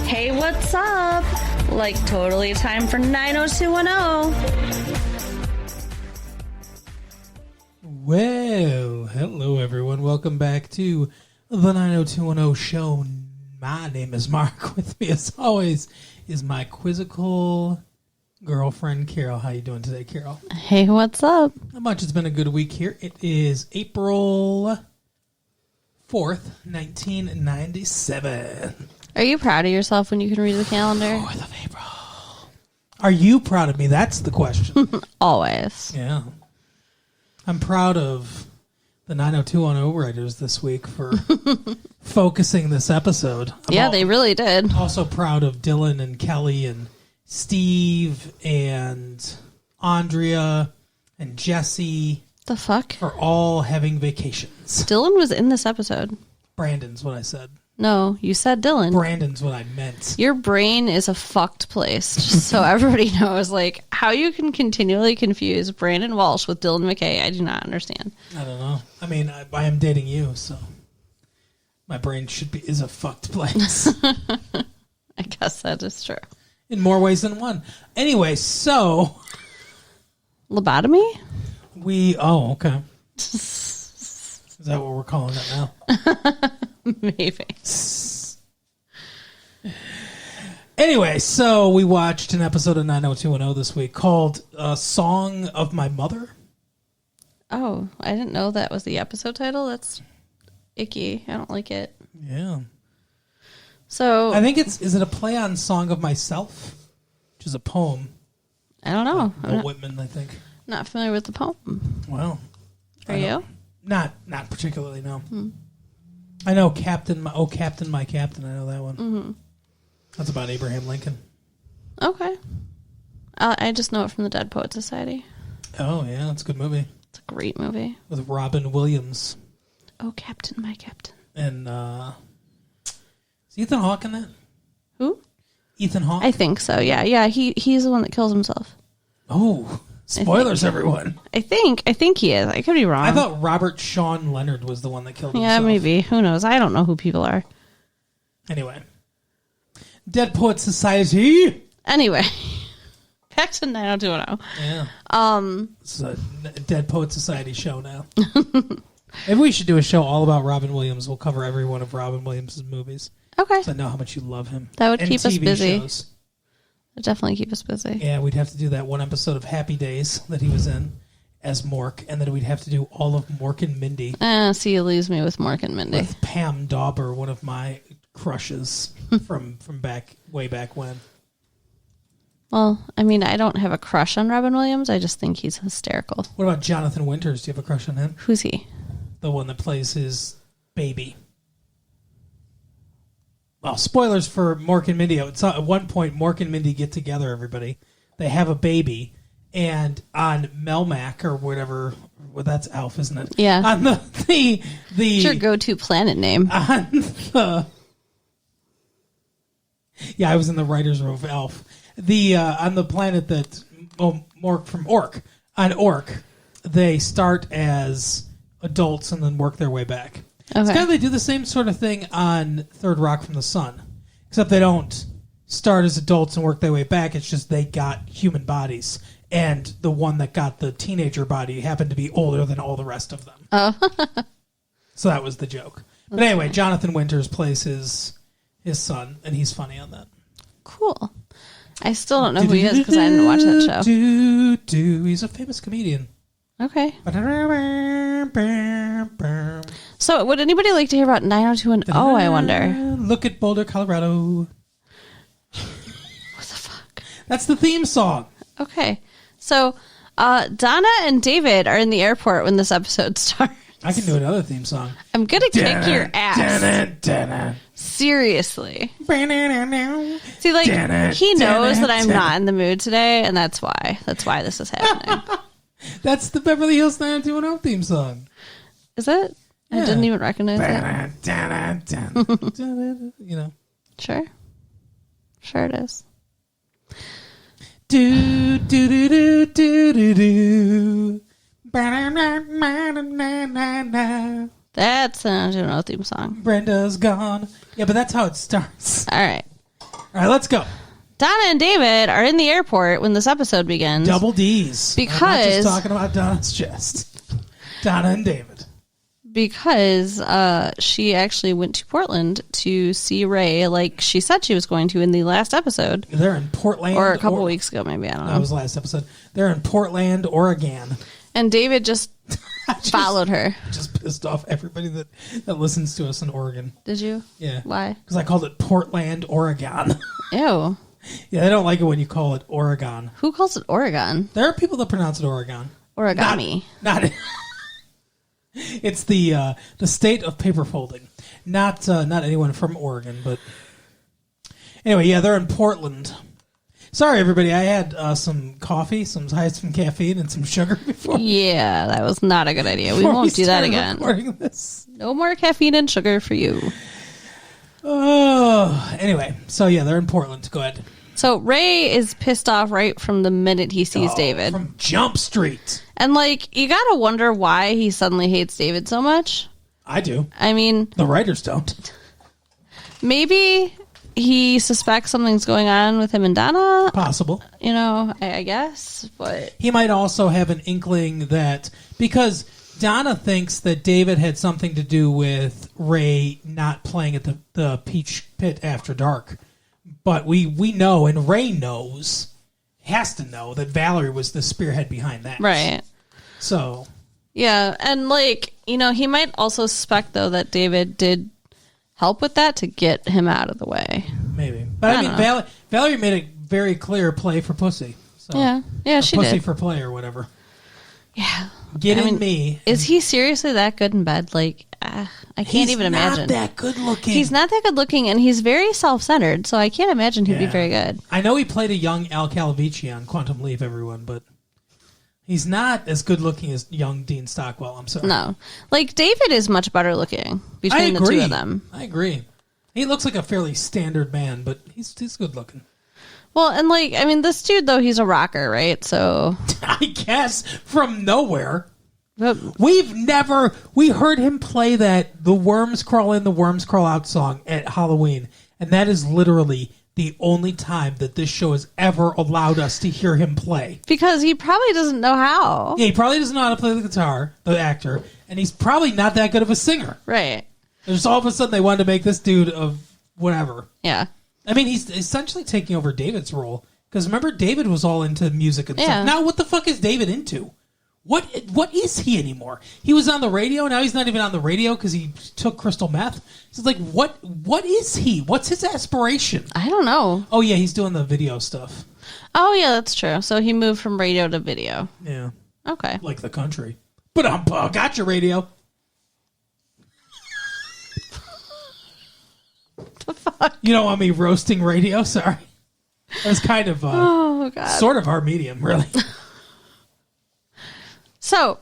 Hey, what's up? Like, totally time for 90210. Well, hello everyone. Welcome back to the 90210 show. My name is Mark. With me, as always, is my quizzical girlfriend, Carol. How you doing today, Carol? Hey, what's up? Not much. It's been a good week here. It is April 4th, 1997. Are you proud of yourself when you can read the calendar? 4th of April. Are you proud of me? That's the question. Always. Yeah. I'm proud of the 90210 writers this week for focusing this episode. They really did. Also proud of Dylan and Kelly and Steve and Andrea and Jesse. The fuck? For all having vacations. Dylan was in this episode. Brandon's what I said. No, you said Dylan. Brandon's what I meant. Your brain is a fucked place, just so everybody knows. Like, how you can continually confuse Brandon Walsh with Dylan McKay, I do not understand. I don't know. I mean, I am dating you, so my brain is a fucked place. I guess that is true. In more ways than one. Anyway, so... Lobotomy? Oh, okay. Is that what we're calling it now? Maybe. Anyway, so we watched an episode of 90210 this week called Song of My Mother. Oh, I didn't know that was the episode title. That's icky. I don't like it. Yeah. So I think is it a play on Song of Myself? Which is a poem. I don't know. Walt Whitman, I think. Not familiar with the poem. Well. Are you? Not particularly, no. I know Captain, My Captain. I know that one. Mm-hmm. That's about Abraham Lincoln. Okay. I just know it from the Dead Poet Society. Oh, yeah. That's a good movie. It's a great movie. With Robin Williams. Oh, Captain, My Captain. And, is Ethan Hawke in that? Who? Ethan Hawke? I think so, yeah. Yeah, he's the one that kills himself. Oh, spoilers, everyone. I think he is. I could be wrong. I thought Robert Sean Leonard was the one that killed himself. Yeah, maybe. Who knows? I don't know who people are. Anyway. Dead Poet Society. Anyway. Back to 90210. Yeah. It's a Dead Poet Society show now. Maybe we should do a show all about Robin Williams. We'll cover every one of Robin Williams' movies. Okay. So I know how much you love him. That would keep us busy. Shows. It'd definitely keep us busy. Yeah, we'd have to do that one episode of Happy Days that he was in as Mork, and then we'd have to do all of Mork and Mindy. See, you lose me with Mork and Mindy. With Pam Dauber, one of my crushes from way back when. Well, I mean, I don't have a crush on Robin Williams. I just think he's hysterical. What about Jonathan Winters? Do you have a crush on him? Who's he? The one that plays his baby. Well, spoilers for Mork and Mindy. At one point, Mork and Mindy get together, everybody. They have a baby, and on Melmac or whatever, well, that's Alf, isn't it? Yeah. On the It's your go-to planet name. On the... Yeah, I was in the writer's room of Alf. On the planet that... Mork from Ork. On Ork, they start as adults and then work their way back. Okay. It's kind of, they do the same sort of thing on Third Rock from the Sun, except they don't start as adults and work their way back. It's just they got human bodies, and the one that got the teenager body happened to be older than all the rest of them. Oh. So that was the joke. But anyway, Jonathan Winters plays his son, and he's funny on that. Cool. I still don't know who he is because I didn't watch that show. He's a famous comedian. Okay. So, would anybody like to hear about 90210? I wonder. Look at Boulder, Colorado. What the fuck? That's the theme song. Okay. So, Donna and David are in the airport when this episode starts. I can do another theme song. I'm going to kick your ass. Seriously. See, like, he knows that I'm not in the mood today, and that's why. That's why this is happening. That's the Beverly Hills 90210 theme song. Is it? Yeah. I didn't even recognize it. You know. Sure. Sure it is. Do do do do do do do. That's an 90210 theme song. Brenda's gone. Yeah, but that's how it starts. All right. All right, let's go. Donna and David are in the airport when this episode begins. Double D's. Because... I'm not just talking about Donna's chest. Donna and David. Because she actually went to Portland to see Ray like she said she was going to in the last episode. They're in Portland. Or a couple weeks ago, maybe. I don't know. That was the last episode. They're in Portland, Oregon. And David just followed her. Just pissed off everybody that listens to us in Oregon. Did you? Yeah. Why? Because I called it Portland, Oregon. Ew. Yeah, they don't like it when you call it Oregon. Who calls it Oregon? There are people that pronounce it Oregon. Origami. Not it's the state of paper folding. Not anyone from Oregon, but anyway, yeah, they're in Portland. Sorry, everybody. I had some coffee, some caffeine, and some sugar before. Yeah, that was not a good idea. We won't do that again. This. No more caffeine and sugar for you. Oh, anyway. So, yeah, they're in Portland. Go ahead. So, Ray is pissed off right from the minute he sees David. From Jump Street. And, you got to wonder why he suddenly hates David so much. I do. I mean... The writers don't. Maybe... he suspects something's going on with him and Donna. Possible. I guess. But he might also have an inkling that... Because Donna thinks that David had something to do with Ray not playing at the Peach Pit after dark. But we know, and Ray knows, has to know, that Valerie was the spearhead behind that. Right. So... Yeah, and, he might also suspect, though, that David did... help with that to get him out of the way. Maybe. But I mean, Valerie made a very clear play for pussy. So, yeah, she pussy did. for play or whatever. Yeah. Get in me. Is he seriously that good in bed? I can't even imagine. He's not that good looking. He's not that good looking, and he's very self-centered, so I can't imagine he'd be very good. I know he played a young Al Calavici on Quantum Leap, everyone, but... he's not as good looking as young Dean Stockwell. I'm sorry. No. David is much better looking between the two of them. I agree. He looks like a fairly standard man, but he's good looking. Well, and this dude, though, he's a rocker, right? So. I guess from nowhere. But, we heard him play that The Worms Crawl In, The Worms Crawl Out song at Halloween. And that is literally the only time that this show has ever allowed us to hear him play. Because he probably doesn't know how. Yeah, he probably doesn't know how to play the guitar, the actor, and he's probably not that good of a singer. Right. There's all of a sudden they wanted to make this dude of whatever. Yeah. I mean, he's essentially taking over David's role. Because remember, David was all into music and stuff. Now, what the fuck is David into? What is he anymore? He was on the radio. Now he's not even on the radio because he took crystal meth. So it's what is he? What's his aspiration? I don't know. Oh, yeah, he's doing the video stuff. Oh, yeah, that's true. So he moved from radio to video. Yeah. Okay. Like the country. But got your radio. The fuck? You don't want me roasting radio? Sorry. That was kind of sort of our medium, really. So,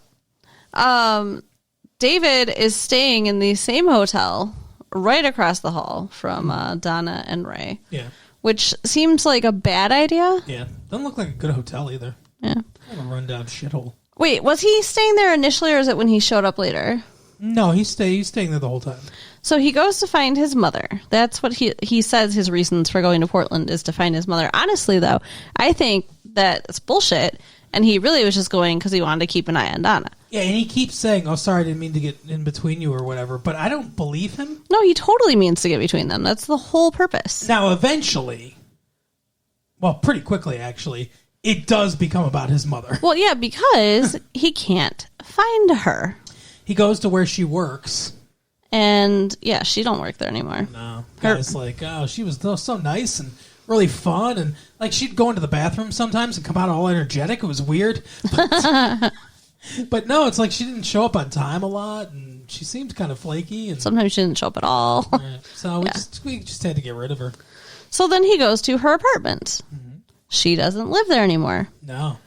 David is staying in the same hotel right across the hall from Donna and Ray. Yeah. Which seems like a bad idea. Yeah. Doesn't look like a good hotel either. Yeah. Kind of a rundown shithole. Wait, was he staying there initially or is it when he showed up later? No, he's staying there the whole time. So he goes to find his mother. That's what he says his reasons for going to Portland is to find his mother. Honestly, though, I think that it's bullshit. And he really was just going because he wanted to keep an eye on Donna. Yeah, and he keeps saying, oh, sorry, I didn't mean to get in between you or whatever. But I don't believe him. No, he totally means to get between them. That's the whole purpose. Now, eventually, well, pretty quickly, actually, it does become about his mother. Well, yeah, because he can't find her. He goes to where she works. And, yeah, she don't work there anymore. No. Guy's like, oh, she was so nice and really fun. And, she'd go into the bathroom sometimes and come out all energetic. It was weird. But no, it's like she didn't show up on time a lot. And she seemed kind of flaky. And sometimes she didn't show up at all. Right. So we just had to get rid of her. So then he goes to her apartment. Mm-hmm. She doesn't live there anymore. No.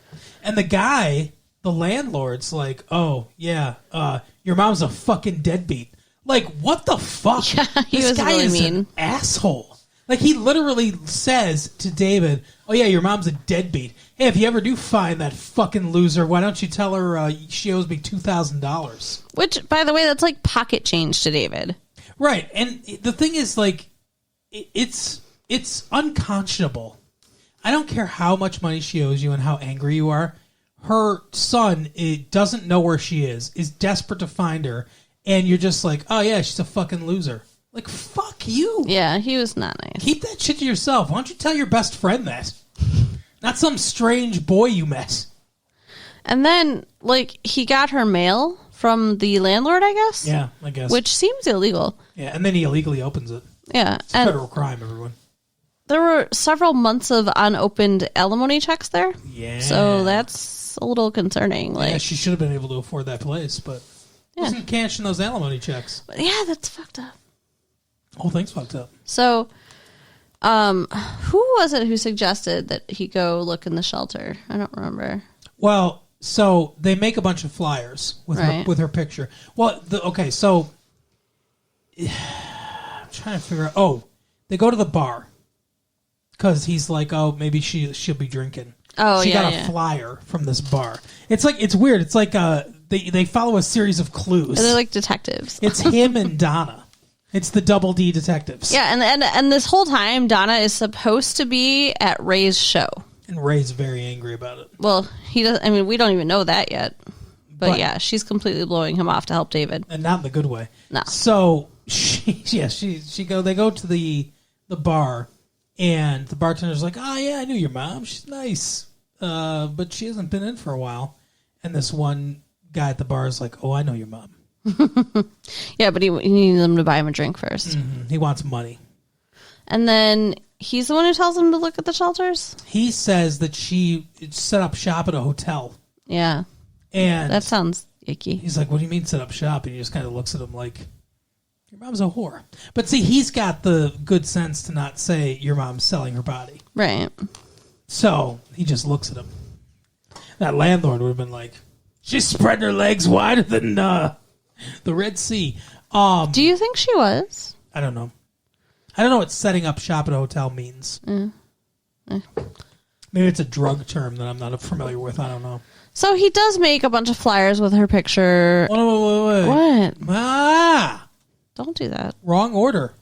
And the guy, the landlord's like, oh, yeah, your mom's a fucking deadbeat. What the fuck? Yeah, he was really mean. An asshole. He literally says to David, oh, yeah, your mom's a deadbeat. Hey, if you ever do find that fucking loser, why don't you tell her she owes me $2,000? Which, by the way, that's pocket change to David. Right. And the thing is, it's it's unconscionable. I don't care how much money she owes you and how angry you are. Her son doesn't know where she is desperate to find her, and you're just like, oh yeah, she's a fucking loser. Like, fuck you. Yeah, he was not nice. Keep that shit to yourself. Why don't you tell your best friend that? Not some strange boy you met. And then, like, he got her mail from the landlord, I guess? Yeah, I guess. Which seems illegal. Yeah, and then he illegally opens it. Yeah. It's a federal crime, everyone. There were several months of unopened alimony checks there. Yeah. So that's a little concerning. Like, yeah, she should have been able to afford that place, but wasn't cashing those alimony checks. But yeah, that's fucked up. The whole thing's fucked up. So, who was it who suggested that he go look in the shelter? I don't remember. Well, so they make a bunch of flyers with her picture. Well, so I'm trying to figure out. Oh, they go to the bar because he's like, oh, maybe she'll be drinking. Oh, she got a flyer from this bar. It's like, it's weird. It's like they follow a series of clues. They're like detectives. It's him and Donna. It's the Double D detectives. Yeah, and this whole time Donna is supposed to be at Ray's show. And Ray's very angry about it. Well, he doesn't. I mean, we don't even know that yet. But yeah, she's completely blowing him off to help David, and not in the good way. No. So they go to the bar, and the bartender's like, "Oh yeah, I knew your mom. She's nice, but she hasn't been in for a while." And this one guy at the bar is like, "Oh, I know your mom." Yeah, but he needs them to buy him a drink first. Mm-hmm. He wants money, and then he's the one who tells him to look at the shelters. He says that she set up shop at a hotel. Yeah. And that sounds icky. He's like, what do you mean set up shop? And he just kind of looks at him like, your mom's a whore. But see, he's got the good sense to not say your mom's selling her body. Right. So he just looks at him. That landlord would have been like, she's spreading her legs wider than the Red Sea. Do you think she was? I don't know. I don't know what setting up shop at a hotel means. Maybe it's a drug term that I'm not familiar with. I don't know. So he does make a bunch of flyers with her picture. Wait. What? Ah! Don't do that. Wrong order.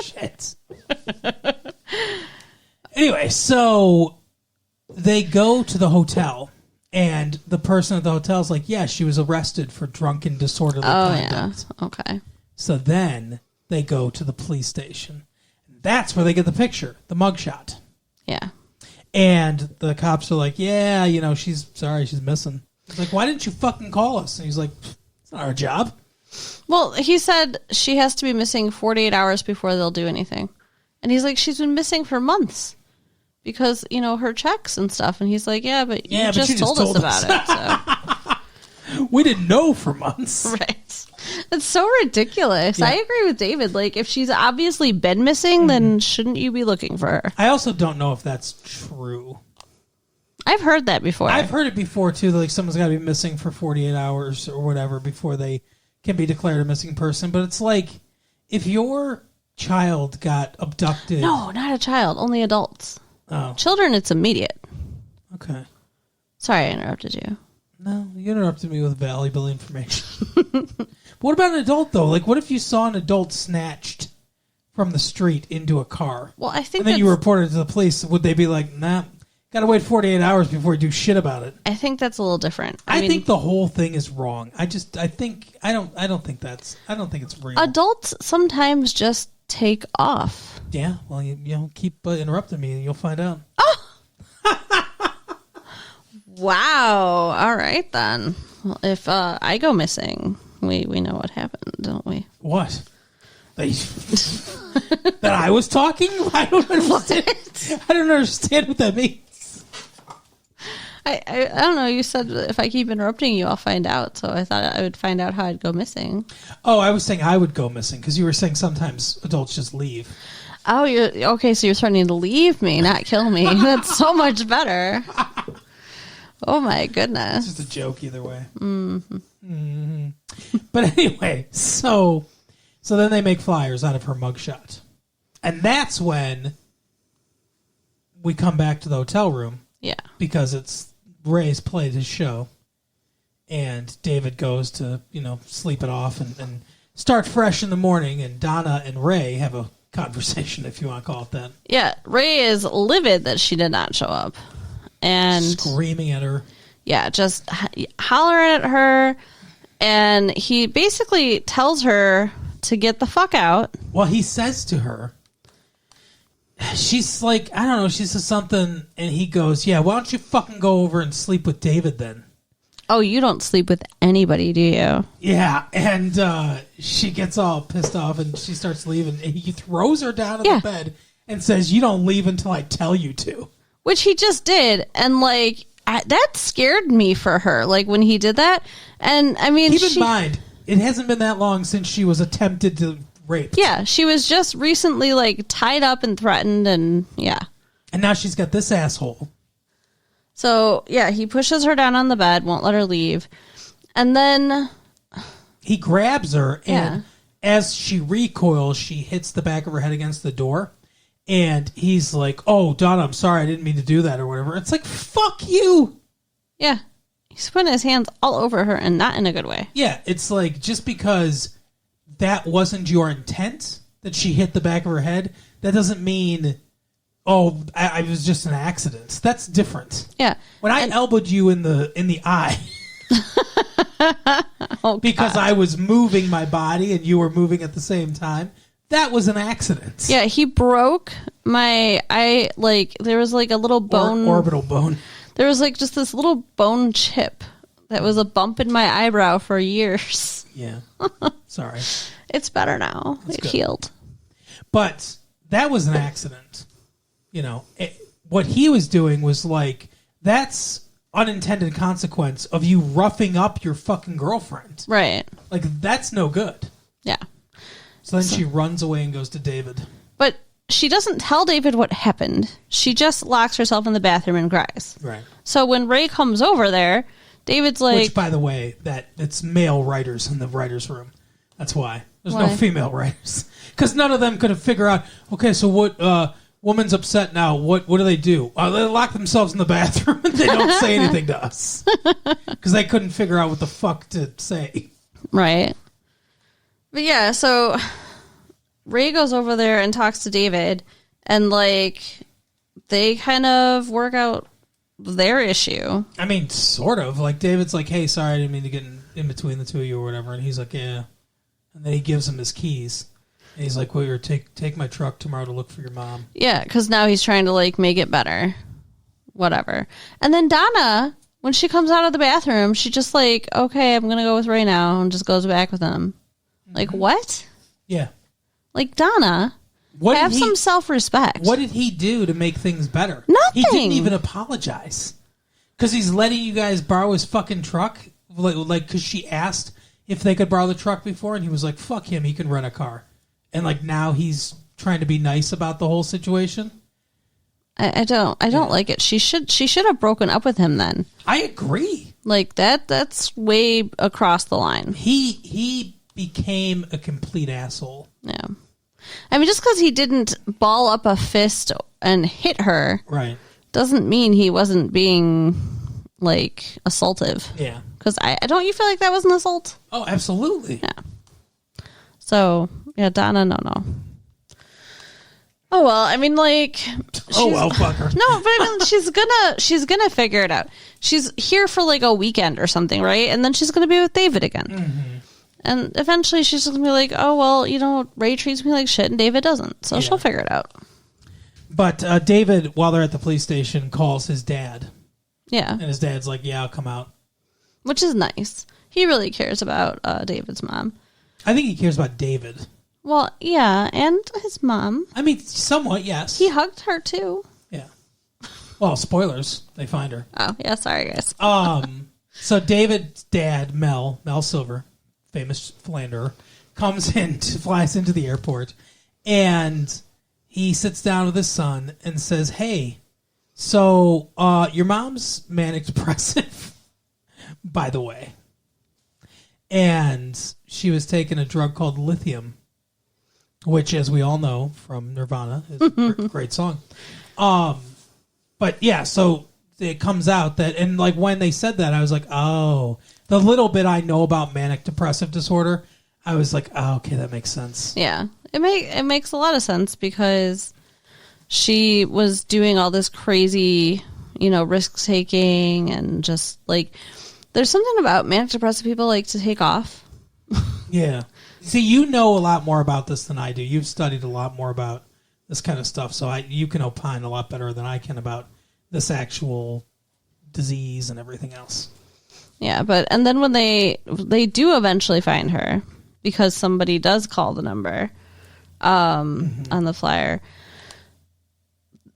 Shit. Anyway, so they go to the hotel, and the person at the hotel is like, yeah, she was arrested for drunken, disorderly conduct. Yeah. Okay. So then they go to the police station. That's where they get the picture, the mugshot. Yeah. And the cops are like, yeah, she's sorry, she's missing. He's like, why didn't you fucking call us? And he's like, it's not our job. Well, he said she has to be missing 48 hours before they'll do anything. And he's like, she's been missing for months because, her checks and stuff. And he's like, yeah, but you just told us about it. So. We didn't know for months. Right. It's so ridiculous. Yeah. I agree with David. Like, if she's obviously been missing, then shouldn't you be looking for her? I also don't know if that's true. I've heard that before. I've heard it before, too. Like, someone's got to be missing for 48 hours or whatever before they can be declared a missing person. But it's like, if your child got abducted... No, not a child. Only adults. Oh. Children, it's immediate. Okay. Sorry I interrupted you. No, you interrupted me with valuable information. What about an adult, though? Like, what if you saw an adult snatched from the street into a car? Well, I think and then you reported it to the police. Would they be like, nah, got to wait 48 hours before you do shit about it? I think that's a little different. I think the whole thing is wrong. I don't think it's real. Adults sometimes just take off. Yeah, well, you keep interrupting me and you'll find out. Oh! Wow. All right, then. Well, if I go missing... We know what happened, don't we? What? That I was talking? I don't understand. I don't understand what that means. I don't know. You said if I keep interrupting you, I'll find out. So I thought I would find out how I'd go missing. Oh, I was saying I would go missing because you were saying sometimes adults just leave. Oh, okay. So you're threatening to leave me, not kill me. That's so much better. Oh my goodness! It's just a joke either way. Mm-hmm. Mm-hmm. But anyway, so then they make flyers out of her mugshot, and that's when we come back to the hotel room. Yeah, because it's Ray's played his show, and David goes to sleep it off and start fresh in the morning, and Donna and Ray have a conversation, if you want to call it that. Yeah, Ray is livid that she did not show up. And screaming at her. Yeah, just hollering at her. And he basically tells her to get the fuck out. Well, he says to her, she's like, I don't know, she says something, and he goes, yeah, why don't you fucking go over and sleep with David then? Oh, you don't sleep with anybody, do you? Yeah, and she gets all pissed off, and she starts leaving, and he throws her down in the bed and says, you don't leave until I tell you to. Which he just did, and, like, that scared me for her, like, when he did that. And, I mean, keep in mind, it hasn't been that long since she was attempted to rape. Yeah, she was just recently, like, tied up and threatened, and, yeah. And now she's got this asshole. So, yeah, he pushes her down on the bed, won't let her leave. And then he grabs her, and as she recoils, she hits the back of her head against the door. And he's like, oh, Donna, I'm sorry, I didn't mean to do that or whatever. It's like, fuck you. Yeah. He's putting his hands all over her, and not in a good way. Yeah, it's like, just because that wasn't your intent, that she hit the back of her head, that doesn't mean, oh, I was just an accident. That's different. Yeah. When I elbowed you in the eye because I was moving my body and you were moving at the same time, that was an accident. Yeah, he broke my eye, like, there was like a little bone. Orbital bone. There was like just this little bone chip that was a bump in my eyebrow for years. Yeah. Sorry. It's better now. It healed. But that was an accident. You know, what he was doing was like, that's unintended consequence of you roughing up your fucking girlfriend. Right. Like, that's no good. Yeah. So then she runs away and goes to David. But she doesn't tell David what happened. She just locks herself in the bathroom and cries. Right. So when Ray comes over there, David's like... Which, by the way, it's male writers in the writer's room. That's why. There's no female writers. Because none of them could have figured out, okay, so what... woman's upset now. What do they do? They lock themselves in the bathroom and they don't say anything to us. Because they couldn't figure out what the fuck to say. Right. But yeah, so Ray goes over there and talks to David, and like they kind of work out their issue. I mean, sort of. Like David's like, hey, sorry, I didn't mean to get in between the two of you or whatever. And he's like, yeah. And then he gives him his keys. And he's like, well, you're take my truck tomorrow to look for your mom. Yeah, because now he's trying to like make it better. Whatever. And then Donna, when she comes out of the bathroom, she just like, okay, I'm going to go with Ray now, and just goes back with him. Like, what? Yeah. Like, Donna, have some self-respect. What did he do to make things better? Nothing. He didn't even apologize. Because he's letting you guys borrow his fucking truck. Like, because she asked if they could borrow the truck before, and he was like, fuck him, he can rent a car. And, like, now he's trying to be nice about the whole situation. I don't like it. She should have broken up with him then. I agree. Like, that's way across the line. He became a complete asshole. Yeah. I mean, just because he didn't ball up a fist and hit her, right, doesn't mean he wasn't being, like, assaultive. Yeah. Because don't you feel like that was an assault? Oh, absolutely. Yeah. So, yeah, Donna, no. Oh, well, I mean, like... Oh, well, fuck her. No, but I mean, she's gonna figure it out. She's here for, like, a weekend or something, right? And then she's gonna be with David again. Mm-hmm. And eventually she's just going to be like, oh, well, you know, Ray treats me like shit and David doesn't. So she'll figure it out. But David, while they're at the police station, calls his dad. Yeah. And his dad's like, yeah, I'll come out. Which is nice. He really cares about David's mom. I think he cares about David. Well, yeah, and his mom. I mean, somewhat, yes. He hugged her, too. Yeah. Well, spoilers. They find her. Oh, yeah, sorry, guys. So David's dad, Mel Silver, famous philanderer, flies into the airport, and he sits down with his son and says, hey, so your mom's manic depressive, by the way. And she was taking a drug called lithium, which, as we all know from Nirvana, is a great song. But yeah, so it comes out that, and like when they said that, I was like, oh, the little bit I know about manic depressive disorder, I was like, oh, okay, that makes sense. Yeah. It makes a lot of sense because she was doing all this crazy, risk taking and just like there's something about manic depressive people like to take off. Yeah. See, you know a lot more about this than I do. You've studied a lot more about this kind of stuff, so you can opine a lot better than I can about this actual disease and everything else. Yeah, and then when they do eventually find her because somebody does call the number on the flyer,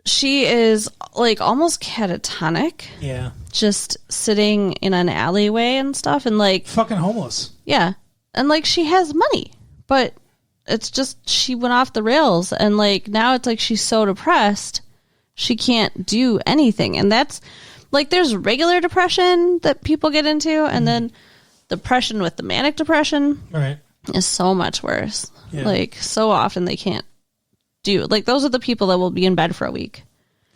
she is like almost catatonic. Yeah. Just sitting in an alleyway and stuff and like fucking homeless. Yeah. And like she has money, but it's just she went off the rails and like now it's like she's so depressed she can't do anything. And that's like there's regular depression that people get into and then depression with the manic depression is so much worse. Yeah. Like so often they can't do like those are the people that will be in bed for a week.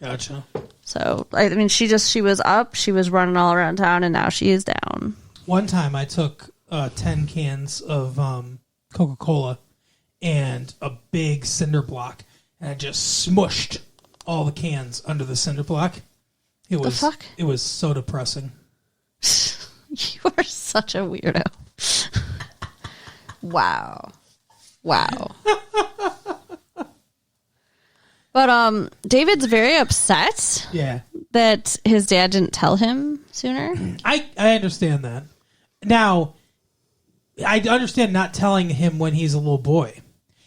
Gotcha. So I mean she was up, she was running all around town and now she is down. One time I took 10 cans of Coca-Cola and a big cinder block, and I just smushed all the cans under the cinder block. It was so depressing. You are such a weirdo. Wow. But David's very upset. Yeah. That his dad didn't tell him sooner. I understand that. Now, I understand not telling him when he's a little boy.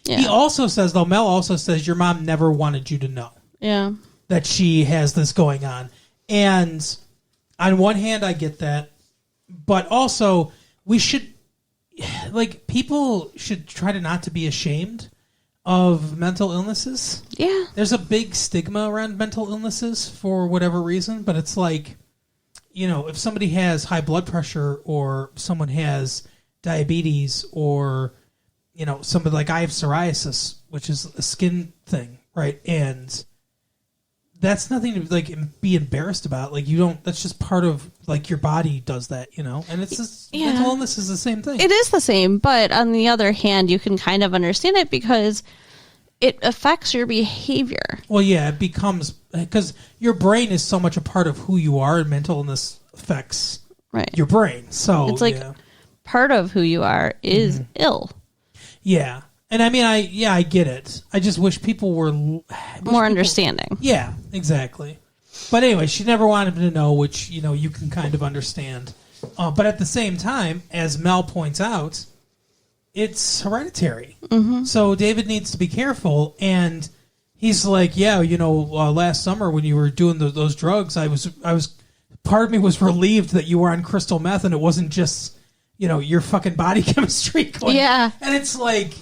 Yeah. He also says, though, Mel also says, your mom never wanted you to know. Yeah. That she has this going on. And on one hand, I get that. But also, people should try to not to be ashamed of mental illnesses. Yeah. There's a big stigma around mental illnesses for whatever reason, but it's like, if somebody has high blood pressure or someone has diabetes or, somebody like I have psoriasis, which is a skin thing, right? And that's nothing to be embarrassed about. That's just part of your body does that, and it's just, mental illness is the same thing. It is the same, but on the other hand, you can kind of understand it because it affects your behavior. Well, yeah, it becomes because your brain is so much a part of who you are, and mental illness affects your brain. So it's part of who you are is ill. Yeah. And I mean, I get it. I just wish people were more understanding. Yeah, exactly. But anyway, she never wanted him to know, which, you can kind of understand. But at the same time, as Mel points out, it's hereditary. Mm-hmm. So David needs to be careful. And he's like, last summer when you were doing those drugs, I was part of me was relieved that you were on crystal meth and it wasn't just, your fucking body chemistry going. Yeah. And it's like,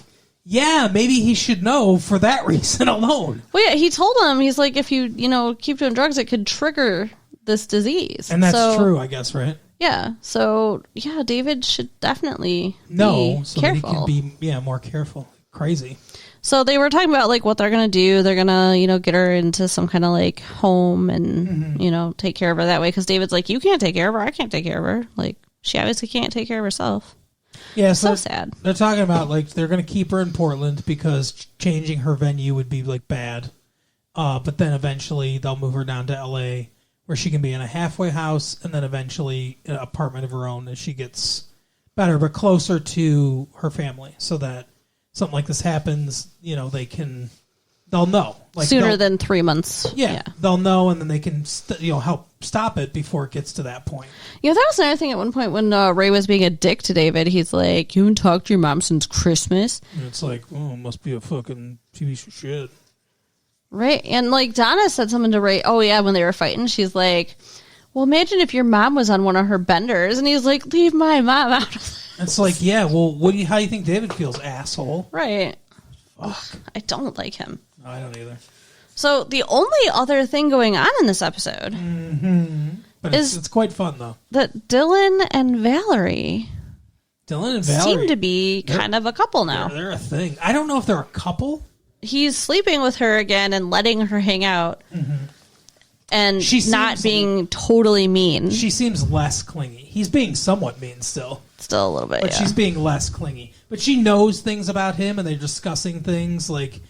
yeah, maybe he should know for that reason alone. Well, yeah, he told him, he's like, if you, keep doing drugs, it could trigger this disease. And that's true, I guess, right? Yeah. So, yeah, David should definitely be so careful. That he can be, more careful. Crazy. So they were talking about, what they're going to do. They're going to, get her into some kind of, home and, take care of her that way. Because David's like, you can't take care of her. I can't take care of her. She obviously can't take care of herself. Yeah, so sad. They're talking about they're going to keep her in Portland because changing her venue would be bad. But then eventually they'll move her down to L.A. where she can be in a halfway house and then eventually an apartment of her own as she gets better, but closer to her family, so that something like this happens, they'll know sooner than 3 months. Yeah, they'll know, and then they can help stop it before it gets to that point. That was another thing at one point when Ray was being a dick to David. He's like, you haven't talked to your mom since Christmas. And it's like, oh, must be a fucking piece of shit. Right. And Donna said something to Ray. Oh, yeah, when they were fighting, she's like, well, imagine if your mom was on one of her benders. And he's like, leave my mom out of that. It's like, yeah, well, how do you think David feels, asshole? Right. Fuck. I don't like him. No, I don't either. So the only other thing going on in this episode but it's quite fun, though. That Dylan and Valerie seem to be kind of a couple now. They're a thing. I don't know if they're a couple. He's sleeping with her again and letting her hang out. Mm-hmm. And not being totally mean. She seems less clingy. He's being somewhat mean still. Still a little bit, but she's being less clingy. But she knows things about him, and they're discussing things like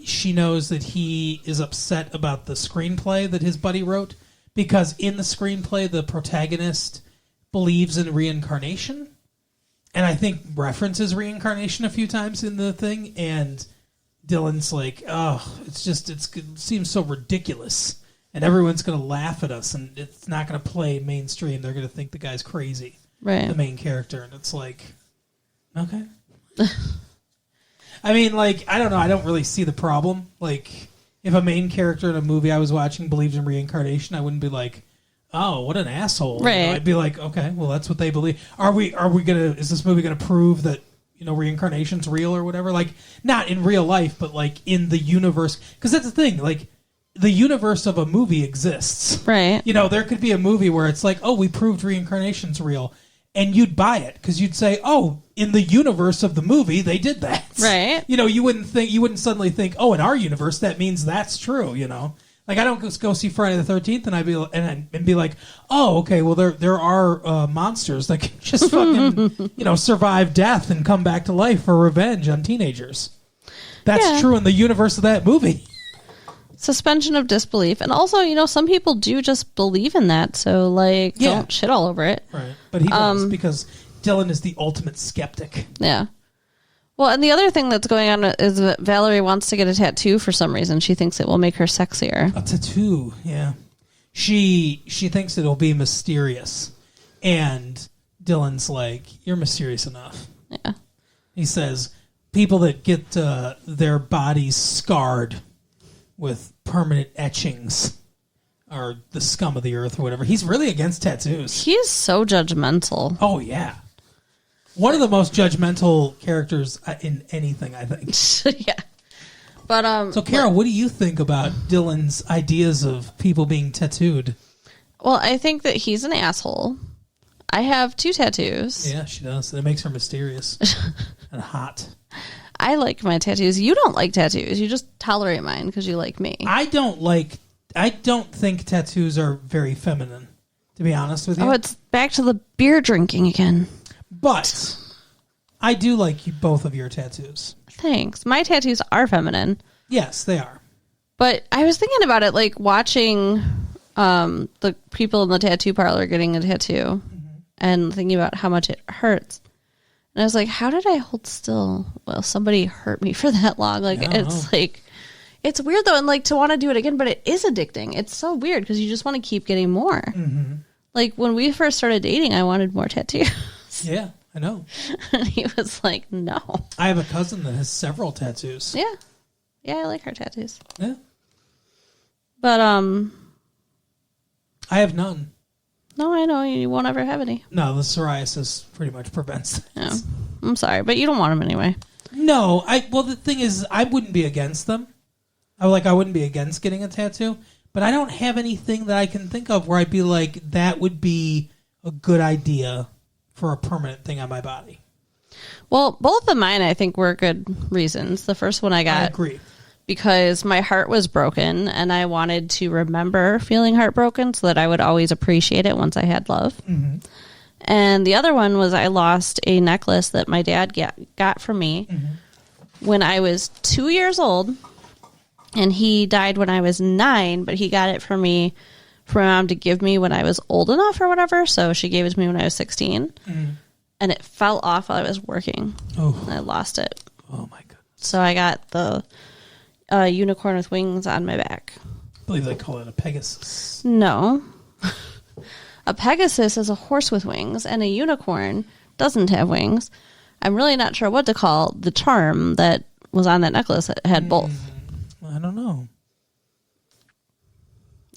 she knows that he is upset about the screenplay that his buddy wrote, because in the screenplay, the protagonist believes in reincarnation, and I think references reincarnation a few times in the thing, and Dylan's like, oh, it seems so ridiculous, and everyone's going to laugh at us, and it's not going to play mainstream. They're going to think the guy's crazy, right? The main character, and it's like, okay. I mean, like, I don't know. I don't really see the problem. Like, if a main character in a movie I was watching believed in reincarnation, I wouldn't be like, oh, what an asshole. Right. You know, I'd be like, okay, well, that's what they believe. Is this movie going to prove that, reincarnation's real or whatever? Like, not in real life, but like in the universe. Because that's the thing. Like, the universe of a movie exists. Right. There could be a movie where it's like, oh, we proved reincarnation's real. And you'd buy it because you'd say, oh, in the universe of the movie, they did that. Right. You wouldn't suddenly think, oh, in our universe, that means that's true, Like, I don't go see Friday the 13th and be like, oh, okay, well, there are monsters that can just fucking, survive death and come back to life for revenge on teenagers. That's true in the universe of that movie. Suspension of disbelief. And also, some people do just believe in that. So, like, don't shit all over it. Right. But he does, because Dylan is the ultimate skeptic. Yeah. Well, and the other thing that's going on is that Valerie wants to get a tattoo for some reason. She thinks it will make her sexier. A tattoo, yeah. She thinks it'll be mysterious. And Dylan's like, you're mysterious enough. Yeah. He says, people that get their bodies scarred with permanent etchings are the scum of the earth or whatever. He's really against tattoos. He is so judgmental. Oh, yeah. One of the most judgmental characters in anything, I think. Yeah. But so, Kara, what do you think about Dylan's ideas of people being tattooed? Well, I think that he's an asshole. I have 2 tattoos. Yeah, she does. It makes her mysterious and hot. I like my tattoos. You don't like tattoos. You just tolerate mine because you like me. I don't think tattoos are very feminine, to be honest with you. Oh, it's back to the beer drinking again. But I do like both of your tattoos. Thanks. My tattoos are feminine. Yes, they are. But I was thinking about it, like watching the people in the tattoo parlor getting a tattoo and thinking about how much it hurts. And I was like, how did I hold still? Well, somebody hurt me for that long. Like, it's weird though. And like to want to do it again, but it is addicting. It's so weird because you just want to keep getting more. Mm-hmm. Like when we first started dating, I wanted more tattoos. Yeah, I know. And he was like, no. I have a cousin that has several tattoos. Yeah. Yeah, I like her tattoos. Yeah. But, I have none. No, I know. You won't ever have any. No, the psoriasis pretty much prevents that. Yeah. I'm sorry, but you don't want them anyway. No, well, the thing is, I wouldn't be against them. I wouldn't be against getting a tattoo, but I don't have anything that I can think of where I'd be like, that would be a good idea for a permanent thing on my body. Well, both of mine, I think, were good reasons. The first one I got. I agree. Because my heart was broken and I wanted to remember feeling heartbroken so that I would always appreciate it once I had love. Mm-hmm. And the other one was I lost a necklace that my dad got for me when I was 2 years old. And he died when I was 9, but he got it for me for my mom to give me when I was old enough or whatever. So she gave it to me when I was 16. Mm-hmm. And it fell off while I was working. Oh. And I lost it. Oh, my goodness. So I got the unicorn with wings on my back. I believe they call it a Pegasus. No. A Pegasus is a horse with wings, and a unicorn doesn't have wings. I'm really not sure what to call the charm that was on that necklace that had both. I don't know.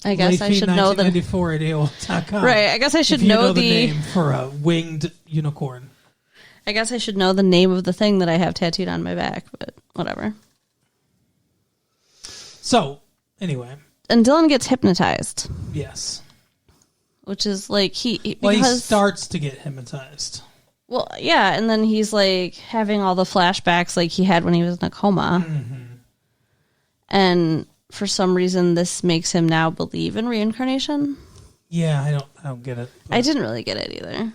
I guess I should know the AOL.com. Right. I guess I should know the name for a winged unicorn. I guess I should know the name of the thing that I have tattooed on my back, but whatever. So, anyway. And Dylan gets hypnotized. Yes. Which is like he starts to get hypnotized. Well, yeah, and then he's like having all the flashbacks like he had when he was in a coma. Mm-hmm. And for some reason this makes him now believe in reincarnation. Yeah, I don't get it. I didn't really get it either.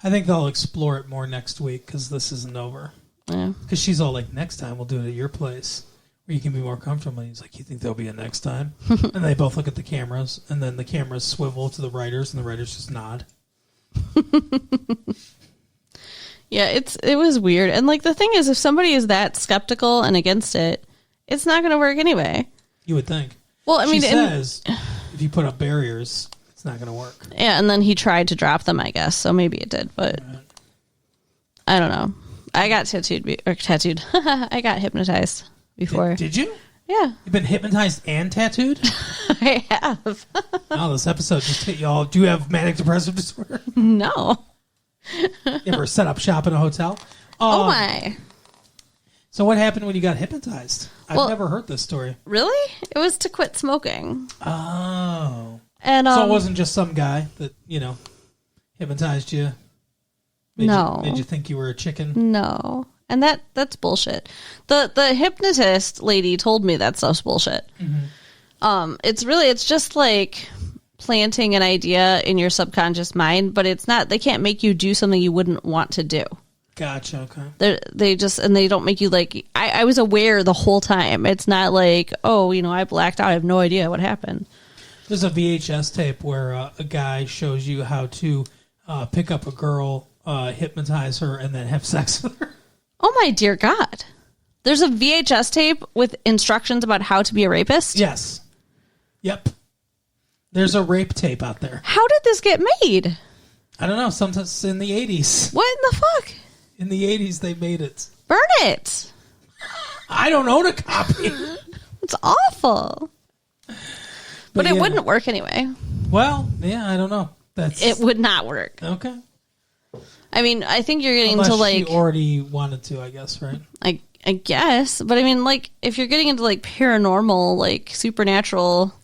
I think they'll explore it more next week because this isn't over. Yeah. Because she's all like, next time we'll do it at your place where you can be more comfortable. And he's like, you think there'll be a next time? And they both look at the cameras, and then the cameras swivel to the writers, and the writers just nod. Yeah, it was weird. And like the thing is, if somebody is that skeptical and against it, it's not going to work anyway. You would think. Well, I mean, she says if you put up barriers, it's not going to work. Yeah, and then he tried to drop them, I guess. So maybe it did, but Right. I don't know. I got tattooed. I got hypnotized before. Did you? Yeah, You've been hypnotized and tattooed? I have. Oh, this episode just hit y'all. Do you have manic depressive disorder? No. You ever set up shop in a hotel? Oh my. So what happened when you got hypnotized? I've never heard this story. Really? It was to quit smoking. Oh. And So it wasn't just some guy that, hypnotized you? Made you think you were a chicken? No. And that's bullshit. The hypnotist lady told me that stuff's bullshit. Mm-hmm. It's just like planting an idea in your subconscious mind, but it's not, they can't make you do something you wouldn't want to do. Gotcha, okay. They don't make you like, I was aware the whole time. It's not like, I blacked out. I have no idea what happened. There's a VHS tape where a guy shows you how to pick up a girl, hypnotize her, and then have sex with her. Oh my dear God. There's a VHS tape with instructions about how to be a rapist? Yes. Yep. There's a rape tape out there. How did this get made? I don't know. Sometimes in the 80s. What in the fuck? In the 80s, they made it. Burn it. I don't own a copy. It's awful. But it yeah. wouldn't work anyway. Well, yeah, I don't know. It would not work. Okay. I mean, I think you're getting Unless to like... she already wanted to, I guess, right? I guess. But I mean, like, if you're getting into like paranormal, like supernatural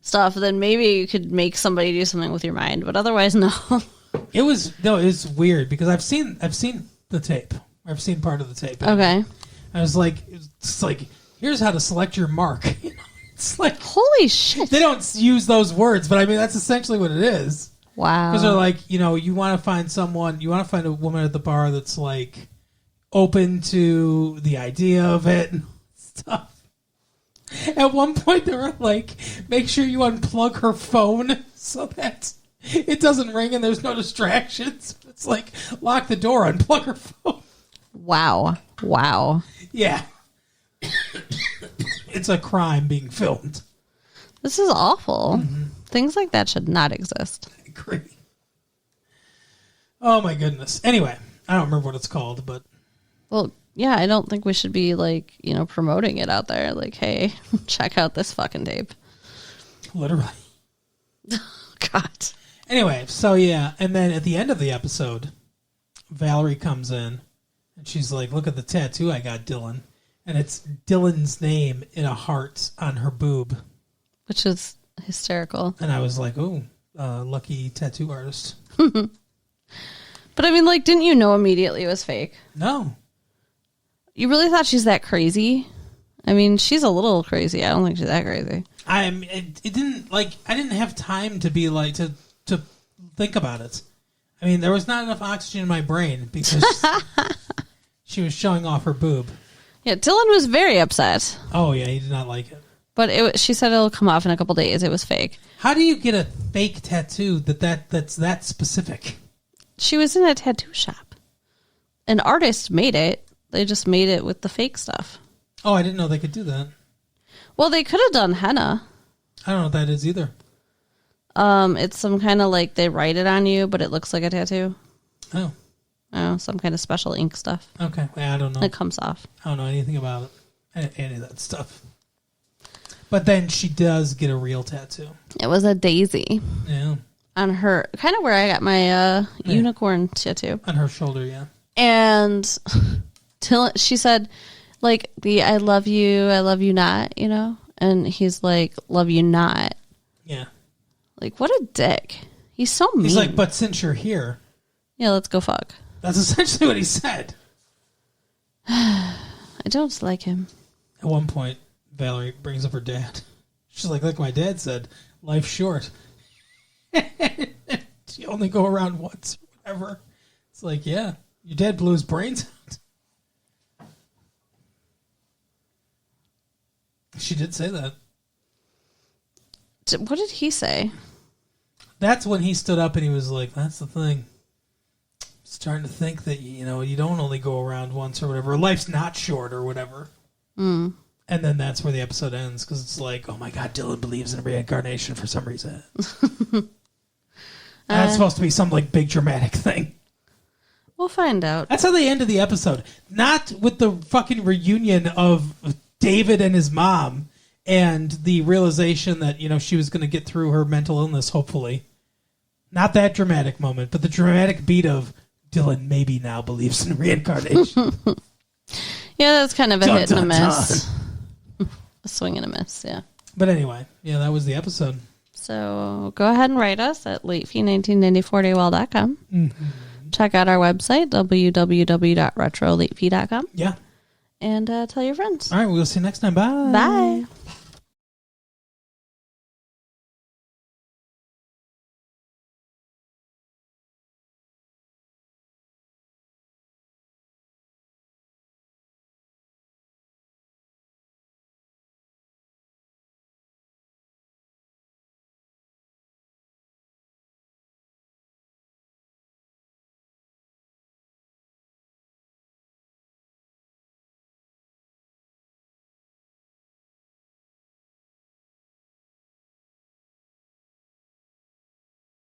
stuff, then maybe you could make somebody do something with your mind. But otherwise, no. It's weird because I've seen the tape. I've seen part of the tape. Okay. I was like, it's like, here's how to select your mark. It's like, holy shit. They don't use those words, but I mean, that's essentially what it is. Wow. Because they're like, you want to find a woman at the bar that's like open to the idea of it and stuff. At one point, they were like, make sure you unplug her phone so that it doesn't ring and there's no distractions. It's like, lock the door, unplug her phone. Wow. Yeah. It's a crime being filmed. This is awful. Mm-hmm. Things like that should not exist. I agree. Oh, my goodness. Anyway, I don't remember what it's called, but... Well, yeah, I don't think we should be, like, promoting it out there. Like, hey, check out this fucking tape. Literally. God. Anyway, so yeah, and then at the end of the episode, Valerie comes in, and she's like, look at the tattoo I got, Dylan. And it's Dylan's name in a heart on her boob. Which is hysterical. And I was like, ooh, lucky tattoo artist. But I mean, like, didn't you know immediately it was fake? No. You really thought she's that crazy? I mean, she's a little crazy. I don't think she's that crazy. I didn't have time to be like, to think about it. I mean, there was not enough oxygen in my brain because she was showing off her boob. Yeah, Dylan was very upset. Oh, yeah, he did not like it. But she said it'll come off in a couple days. It was fake. How do you get a fake tattoo that's that specific? She was in a tattoo shop. An artist made it. They just made it with the fake stuff. Oh, I didn't know they could do that. Well, they could have done henna. I don't know what that is either. It's some kind of like they write it on you, but it looks like a tattoo. Oh. Some kind of special ink stuff. Okay. Well, I don't know. It comes off. I don't know anything about it. Any of that stuff. But then she does get a real tattoo. It was a daisy. Yeah. On her, kind of where I got my unicorn tattoo. On her shoulder, yeah. And she said, like, I love you not, And he's like, love you not. Yeah. Like, what a dick. He's so mean. He's like, but since you're here. Yeah, let's go fuck. That's essentially what he said. I don't like him. At one point, Valerie brings up her dad. She's like my dad said, life's short. You only go around once, whatever. It's like, yeah, your dad blew his brains out. She did say that. What did he say? That's when he stood up and he was like, that's the thing. Starting to think that, you don't only go around once or whatever. Life's not short or whatever. Mm. And then that's where the episode ends because it's like, oh my God, Dylan believes in reincarnation for some reason. That's supposed to be some like big dramatic thing. We'll find out. That's how they ended the episode. Not with the fucking reunion of David and his mom and the realization that, she was going to get through her mental illness, hopefully. Not that dramatic moment, but the dramatic beat of Dylan maybe now believes in reincarnation. Yeah, that's kind of a hit and a miss. Dun. A swing and a miss, yeah. But anyway, that was the episode. So go ahead and write us at latefee1994AOL.com. Mm-hmm. Check out our website, www.retrolatefee.com. Yeah. And tell your friends. All right, we'll see you next time. Bye. Bye.